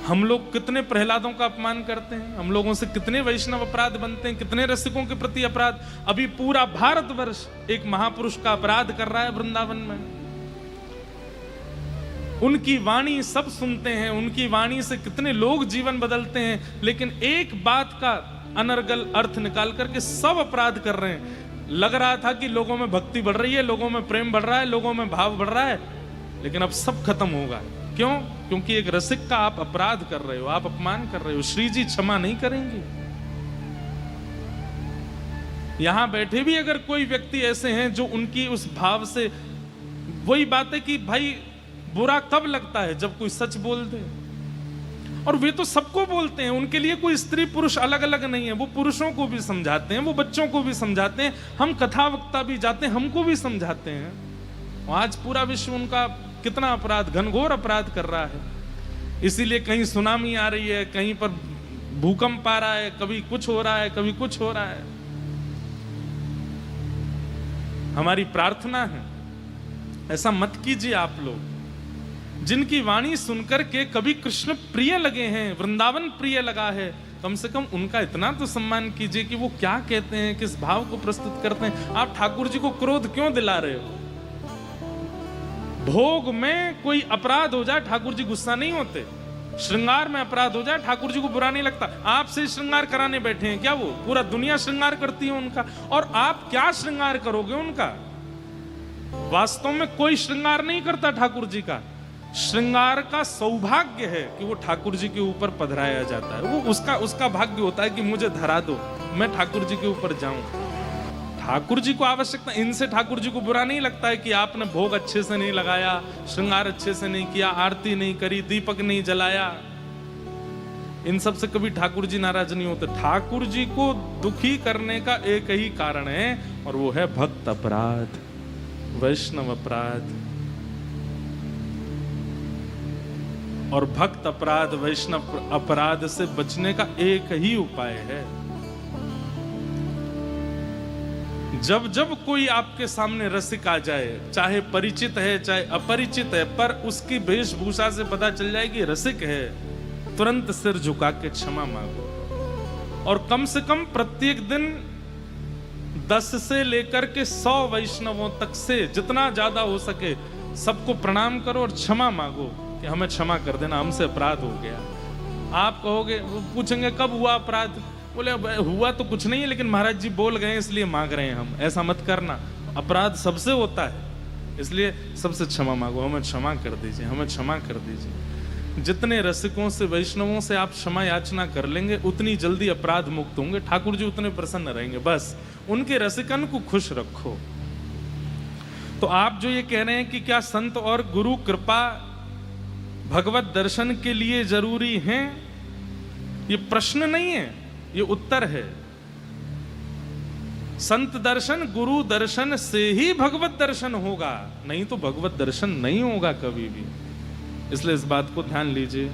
हम लोग कितने प्रहलादों का अपमान करते हैं, हम लोगों से कितने वैष्णव अपराध बनते हैं, कितने रसिकों के प्रति अपराध। अभी पूरा भारतवर्ष एक महापुरुष का अपराध कर रहा है वृंदावन में। उनकी वाणी सब सुनते हैं, उनकी वाणी से कितने लोग जीवन बदलते हैं, लेकिन एक बात का अनर्गल अर्थ निकाल करके सब अपराध कर रहे हैं। लग रहा था कि लोगों में भक्ति बढ़ रही है, लोगों में प्रेम बढ़ रहा है, लोगों में भाव बढ़ रहा है, लेकिन अब सब खत्म होगा। क्यों? क्योंकि एक रसिक का आप अपराध कर रहे हो, आप अपमान कर रहे हो। श्री जी क्षमा नहीं करेंगे। यहां बैठे भी अगर कोई व्यक्ति ऐसे हैं जो उनकी उस भाव से, वही बात है कि भाई बुरा कब लगता है, जब कोई सच बोल दे। और वे तो सबको बोलते हैं, उनके लिए कोई स्त्री पुरुष अलग अलग नहीं है। वो पुरुषों को भी समझाते हैं, वो बच्चों को भी समझाते हैं, हम कथा वक्ता भी जाते हैं, हमको भी समझाते हैं। आज पूरा विश्व उनका कितना अपराध, घनघोर अपराध कर रहा है। इसीलिए कहीं सुनामी आ रही है, कहीं पर भूकंप आ रहा है, कभी कुछ हो रहा है, कभी कुछ हो रहा है। हमारी प्रार्थना है ऐसा मत कीजिए आप लोग। जिनकी वाणी सुनकर के कभी कृष्ण प्रिय लगे हैं, वृंदावन प्रिय लगा है, कम से कम उनका इतना तो सम्मान कीजिए कि वो क्या कहते हैं, किस भाव को प्रस्तुत करते हैं। आप ठाकुर जी को क्रोध क्यों दिला रहे हो? भोग में कोई अपराध हो जाए ठाकुर जी गुस्सा नहीं होते, श्रृंगार में अपराध हो जाए ठाकुर जी को बुरा नहीं लगता। आपसे श्रृंगार कराने बैठे हैं क्या? वो पूरा दुनिया श्रृंगार करती है उनका, और आप क्या श्रृंगार करोगे उनका? वास्तव में कोई श्रृंगार नहीं करता ठाकुर जी का। श्रृंगार का सौभाग्य है कि वो ठाकुर जी के ऊपर पधराया जाता है। वो उसका भाग्य होता है कि मुझे धरा दो, मैं ठाकुर जी के ऊपर जाऊं। ठाकुर जी को आवश्यकता, इनसे ठाकुर जी को बुरा नहीं लगता है कि आपने भोग अच्छे से नहीं लगाया, श्रृंगार अच्छे से नहीं किया, आरती नहीं करी, दीपक नहीं जलाया। इन सब से कभी ठाकुर जी नाराज नहीं होते। ठाकुर जी को दुखी करने का एक ही कारण है, और वो है भक्त अपराध, वैष्णव अपराध। और भक्त अपराध, वैष्णव अपराध से बचने का एक ही उपाय है। जब जब कोई आपके सामने रसिक आ जाए, चाहे परिचित है चाहे अपरिचित है, पर उसकी वेशभूषा से पता चल जाए कि रसिक है, तुरंत सिर झुका के क्षमा मांगो। और कम से कम प्रत्येक दिन 10 से लेकर के 100 वैष्णवों तक से जितना ज्यादा हो सके सबको प्रणाम करो और क्षमा मांगो कि हमें क्षमा कर देना, हमसे अपराध हो गया। आप कहोगे, वो पूछेंगे कब हुआ अपराध? बोले हुआ तो कुछ नहीं है, लेकिन महाराज जी बोल गए इसलिए मांग रहे हैं हम। ऐसा मत करना, अपराध सबसे होता है, इसलिए सबसे क्षमा मांगो, हमें क्षमा कर दीजिए, हमें क्षमा कर दीजिए। जितने रसिकों से, वैष्णवों से आप क्षमा याचना कर लेंगे, उतनी जल्दी अपराध मुक्त होंगे, ठाकुर जी उतने प्रसन्न रहेंगे। बस उनके रसिकन को खुश रखो। तो आप जो ये कह रहे हैं कि क्या संत और गुरु कृपा भगवत दर्शन के लिए जरूरी है, ये प्रश्न नहीं है, ये उत्तर है। संत दर्शन, गुरु दर्शन से ही भगवत दर्शन होगा, नहीं तो भगवत दर्शन नहीं होगा कभी भी। इसलिए इस बात को ध्यान लीजिए।